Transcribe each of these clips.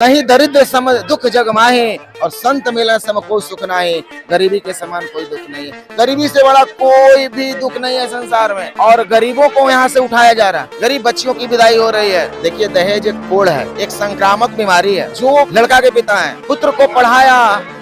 नहीं दरिद्र सम दुख जग माहे और संत मिलन सम कोई सुख नाही। गरीबी के समान कोई दुख नहीं है। गरीबी से बड़ा कोई भी दुख नहीं है संसार में। और गरीबों को यहाँ से उठाया जा रहा है। गरीब बच्चियों की विदाई हो रही है। देखिए दहेज एक कोढ़ है, एक संक्रामक बीमारी है। जो लड़का के पिता है, पुत्र को पढ़ाया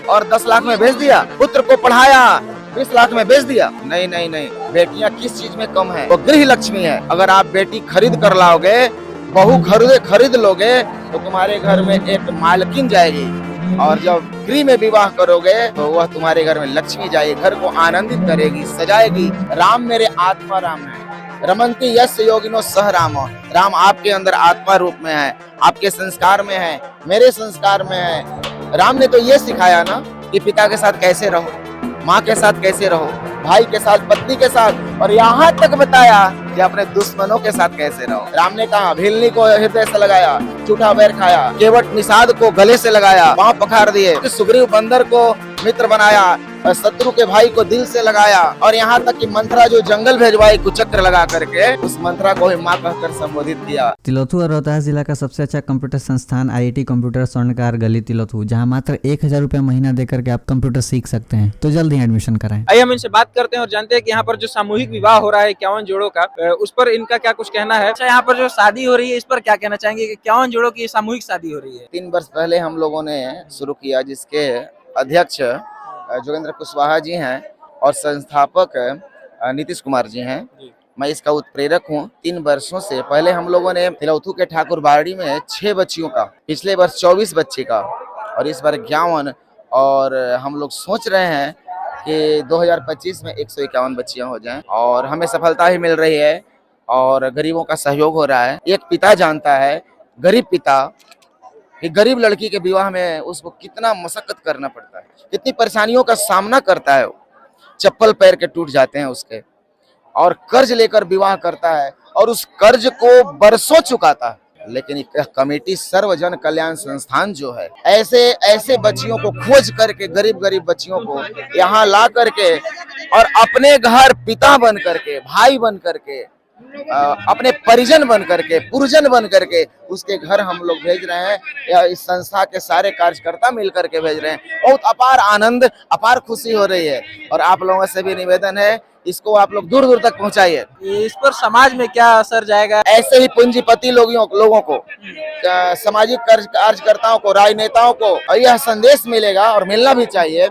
और 10 लाख में बेच दिया, पुत्र को पढ़ाया 20 लाख में बेच दिया। नहीं नहीं नहीं, बेटियां किस चीज में कम है? वो गृह लक्ष्मी है। अगर आप बेटी खरीद कर लाओगे, बहू खरीद लोगे, तो तुम्हारे घर में एक मालकिन जाएगी। और जब गृह में विवाह करोगे तो वह तुम्हारे घर में लक्ष्मी जाएगी, घर को आनंदित करेगी, सजाएगी। राम मेरे आत्मा राम है, रमन्ति यस्य योगिनो सह राम। राम आपके अंदर आत्मा रूप में है, आपके संस्कार में है, मेरे संस्कार में है। राम ने तो ये सिखाया ना कि पिता के साथ कैसे रहो, माँ के साथ कैसे रहो, भाई के साथ, पत्नी के साथ, और यहाँ तक बताया कि अपने दुश्मनों के साथ कैसे रहो। राम ने कहा भिलनी को हृदय से लगाया, झूठा बैर खाया, केवट निषाद को गले से लगाया, पांव पखार दिए, सुग्रीव बंदर को मित्र बनाया, शत्रु के भाई को दिल से लगाया, और यहाँ तक कि मंत्रा जो जंगल भेजवाई कुचक्र लगा करके, उस मंत्रा को ही माँ कहकर संबोधित किया। तिलोथू और रोहतास जिला का सबसे अच्छा कंप्यूटर संस्थान IIT कंप्यूटर स्वर्णकार गली तिलोथू, जहां मात्र 1000 रुपया महीना देकर के आप कंप्यूटर सीख सकते हैं। तो जल्द ही एडमिशन कराएं। आइए हम इनसे बात करते हैं और जानते हैं कि यहाँ पर जो सामूहिक विवाह हो रहा है 51 जोड़ों का, उस पर इनका क्या कुछ कहना है। अच्छा, यहाँ पर जो शादी हो रही है इस पर क्या कहना चाहेंगे? 51 जोड़ों की सामूहिक शादी हो रही है। 3 वर्ष पहले हम लोगों ने शुरू किया, जिसके अध्यक्ष जोगेंद्र कुशवाहा जी हैं और संस्थापक नीतीश कुमार जी हैं। मैं इसका उत्प्रेरक हूँ। 3 वर्षों से पहले हम लोगों ने तिलोथू के ठाकुर बाड़ी में 6 बच्चियों का, पिछले वर्ष 24 बच्चे का, और इस बार 51, और हम लोग सोच रहे हैं कि 2025 में 151 बच्चियां हो जाएं, और हमें सफलता ही मिल रही है और गरीबों का सहयोग हो रहा है। एक पिता जानता है, गरीब पिता, कि गरीब लड़की के विवाह में उसको कितना मशक्कत करना पड़ता है, कितनी परेशानियों का सामना करता है। चप्पल पैर के टूट जाते हैं उसके, और कर्ज लेकर विवाह करता है और उस कर्ज को बरसों चुकाता है। लेकिन एक कमेटी सर्वजन कल्याण संस्थान जो है, ऐसे बच्चियों को खोज करके, गरीब बच्चियों को यहाँ ला करके, और अपने घर पिता बन करके, भाई बन करके, अपने परिजन बन करके, पुरजन बन करके उसके घर हम लोग भेज रहे हैं। या इस संस्था के सारे कार्यकर्ता मिल करके भेज रहे हैं। बहुत अपार आनंद, अपार खुशी हो रही है। और आप लोगों से भी निवेदन है, इसको आप लोग दूर दूर तक पहुंचाइए। इस पर समाज में क्या असर जाएगा? ऐसे ही पूंजीपति लोगों को, सामाजिक कार्यकर्ताओं को, राजनेताओं को यह संदेश मिलेगा, और मिलना भी चाहिए,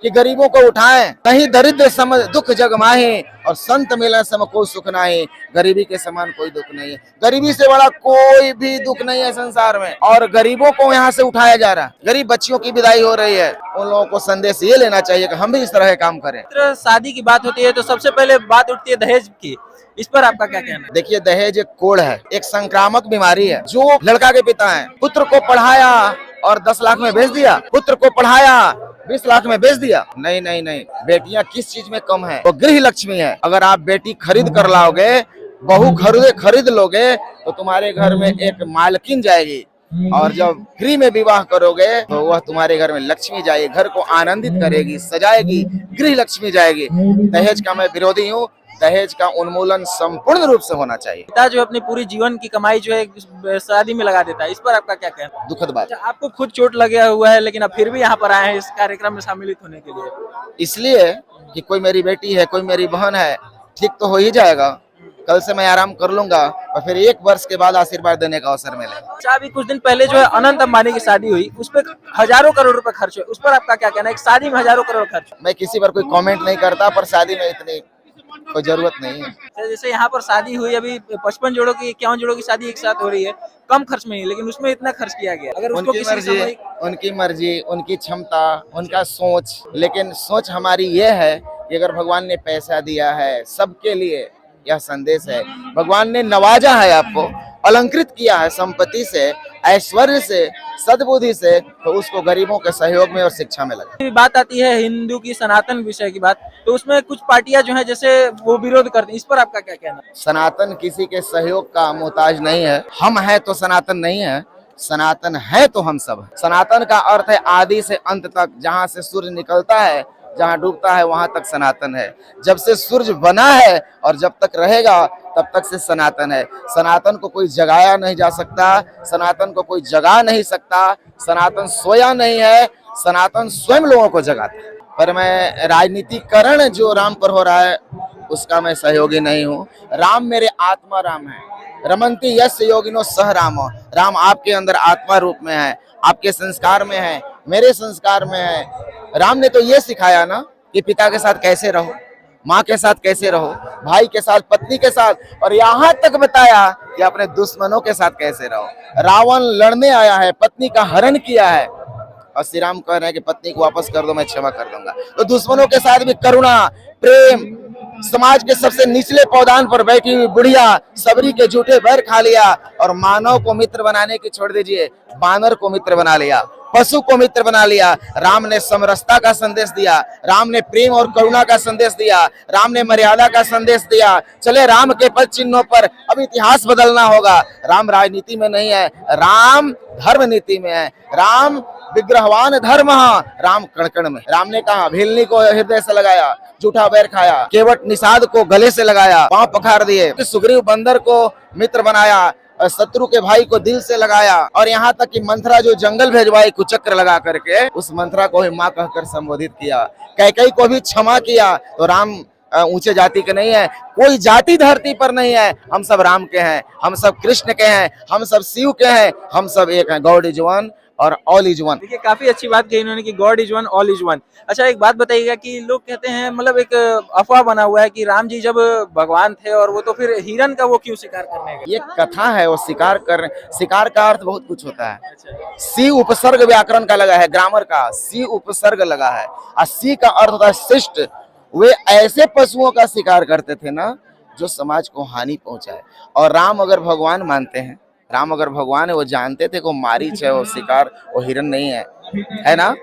कि गरीबों को उठाएं। नहीं दरिद्र सम दुख जग माहे और संत मिलन सम कोई सुख नाही। गरीबी के समान कोई दुख नहीं है। गरीबी से बड़ा कोई भी दुख नहीं है संसार में। और गरीबों को यहाँ से उठाया जा रहा है। गरीब बच्चियों की विदाई हो रही है। उन लोगों को संदेश ये लेना चाहिए कि हम भी इस तरह के काम करें। शादी की बात होती है तो सबसे पहले बात उठती है दहेज की। इस पर आपका क्या कहना है? देखिए दहेज एक कोढ़ है, एक संक्रामक बीमारी है। जो लड़का के पिता है, पुत्र को पढ़ाया और 10 लाख में बेच दिया, पुत्र को पढ़ाया 20 लाख में बेच दिया। नहीं नहीं नहीं, बेटियां किस चीज में कम है? वो गृह लक्ष्मी है। अगर आप बेटी खरीद कर लाओगे, बहू खरीद लोगे, तो तुम्हारे घर में एक मालकिन जाएगी। और जब गृह में विवाह करोगे तो वह तुम्हारे घर में लक्ष्मी जाएगी, घर को आनंदित करेगी, सजाएगी, गृह लक्ष्मी जाएगी। दहेज का मैं विरोधी हूँ। दहेज का उन्मूलन संपूर्ण रूप से होना चाहिए। पिता जो अपनी पूरी जीवन की कमाई जो है शादी में लगा देता है, इस पर आपका क्या कहना है? दुखद बात। आपको खुद चोट लगा हुआ है, लेकिन आप फिर भी यहाँ पर आए हैं इस कार्यक्रम में शामिल होने के लिए। इसलिए कि कोई मेरी बेटी है, कोई मेरी बहन है, ठीक तो हो ही जाएगा। कल से मैं आराम कर लूंगा और फिर 1 वर्ष के बाद आशीर्वाद देने का अवसर मिलेगा। अच्छा, अभी कुछ दिन पहले जो है अनंत अंबानी की शादी हुई, उस पर हजारों करोड़ रुपए खर्च हुए, उस पर आपका क्या कहना है? एक शादी में हजारों करोड़ खर्च। मैं किसी पर कोई कमेंट नहीं करता, पर शादी में इतनी कोई जरूरत नहीं है। जैसे यहाँ पर शादी हुई, अभी 55 जोड़ों की, 51 जोड़ों की शादी एक साथ हो रही है, कम खर्च में ही, लेकिन उसमें इतना खर्च किया गया। अगर उसको उनकी मर्जी, उनकी क्षमता, उनका सोच। लेकिन सोच हमारी ये है कि अगर भगवान ने पैसा दिया है सबके लिए, यह संदेश है। भगवान ने नवाजा है, आपको अलंकृत किया है संपत्ति से, ऐश्वर्य से, सद्बुद्धि से, तो उसको गरीबों के सहयोग में और शिक्षा में लगा। बात आती है हिंदू की सनातन विषय की बात, तो उसमें कुछ पार्टियां जो है जैसे वो विरोध करती हैं, इस पर आपका क्या कहना है? सनातन किसी के सहयोग का मोहताज नहीं है। हम हैं तो सनातन नहीं है, सनातन है तो हम सब है। सनातन का अर्थ है आदि से अंत तक, जहाँ से सूर्य निकलता है जहाँ डूबता है वहां तक सनातन है। जब से सूरज बना है और जब तक रहेगा तब तक से सनातन है। सनातन को कोई जगाया नहीं जा सकता, सनातन को कोई जगा नहीं सकता, सनातन सोया नहीं है, सनातन स्वयं लोगों को जगाता है। पर मैं राजनीतिकरण जो राम पर हो रहा है उसका मैं सहयोगी नहीं हूँ। राम मेरे आत्मा राम है, रमन्ति यस्य योगिनो सह रामो। राम आपके अंदर आत्मा रूप में है, आपके संस्कार में है, मेरे संस्कार में है। राम ने तो ये सिखाया ना कि पिता के साथ कैसे रहो, माँ के साथ कैसे रहो, भाई के साथ, पत्नी के साथ, और यहाँ तक बताया कि अपने दुश्मनों के साथ कैसे रहो। रावण लड़ने आया है, पत्नी का हरण किया है, और श्री राम कह रहे हैं कि पत्नी को वापस कर दो, मैं क्षमा कर दूंगा। तो दुश्मनों के साथ भी करुणा, प्रेम, समाज के सबसे निचले पौधान पर बैठी हुई बुढ़िया सबरी के झूठे बैर खा लिया और मानव को मित्र बनाने की छोड़ दीजिए, बानर को मित्र बना लिया, पशु को मित्र बना लिया। राम ने समरसता का संदेश दिया, राम ने प्रेम और करुणा का संदेश दिया, राम ने मर्यादा का संदेश दिया। चले राम के पद चिन्हों पर, अब इतिहास बदलना होगा। राम राजनीति में नहीं है, राम धर्म नीति में है। राम विग्रहवान धर्म, राम कण कण में। राम ने कहा भेलनी को हृदय से लगाया, झूठा बैर खाया, केवट निषाद को गले से लगाया, पांव पखार दिए, सुग्रीव बंदर को मित्र बनाया, शत्रु के भाई को दिल से लगाया, और यहाँ तक कि मंथरा जो जंगल भेजवाई कुचक्र लगा करके, उस मंथरा को ही माँ कहकर संबोधित किया, कैकेयी को भी क्षमा किया। तो राम ऊंचे जाति के नहीं है, कोई जाति धरती पर नहीं है, हम सब राम के हैं, हम सब कृष्ण के हैं, हम सब शिव के हैं, हम सब एक हैं। गॉड इज वन और ऑल इज वन। देखिए काफी अच्छी बात कही इन्होंने कि God is one all is one. अच्छा एक बात बताइएगा कि लोग कहते हैं, मतलब एक अफवाह बना हुआ है कि राम जी जब भगवान थे और वो तो फिर हिरन का वो क्यों शिकार करने गए? ये कथा है, वो शिकार का अर्थ बहुत कुछ होता है। सी उपसर्ग व्याकरण का लगा है, ग्रामर का सी उपसर्ग लगा है, और सी का अर्थ होता है शिष्ट। वे ऐसे पशुओं का शिकार करते थे ना जो समाज को हानि पहुंचाए। और राम अगर भगवान मानते हैं, राम अगर भगवान है, वो जानते थे कि वो मारीच है, वो शिकार, वो हिरन नहीं है ना।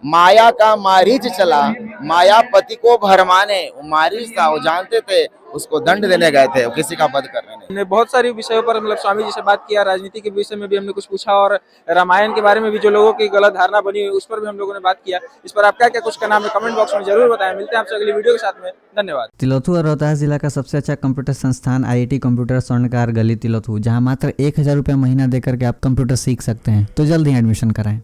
माया का मारीच चला, मायापति को भरमाने, वो मारीच था, वो जानते थे, उसको दंड देने गए थे, वो किसी का वध करने नहीं। हमने बहुत सारी विषयों पर मतलब स्वामी जी से बात किया, राजनीति के विषय में भी हमने कुछ पूछा, और रामायण के बारे में भी जो लोगों की गलत धारणा बनी हुई उस पर भी हम लोगों ने बात किया। इस पर आपका क्या कुछ कहना है कमेंट बॉक्स में जरूर बताएं। मिलते हैं आपसे अगली वीडियो के साथ में, धन्यवाद। तिलोथू और रोहतास जिला का सबसे अच्छा कंप्यूटर संस्थान IIT कंप्यूटर स्वर्णकार गली तिलोथू, जहां मात्र 1000 रुपये महीना देकर के आप कंप्यूटर सीख सकते हैं। तो जल्द ही एडमिशन कराएं।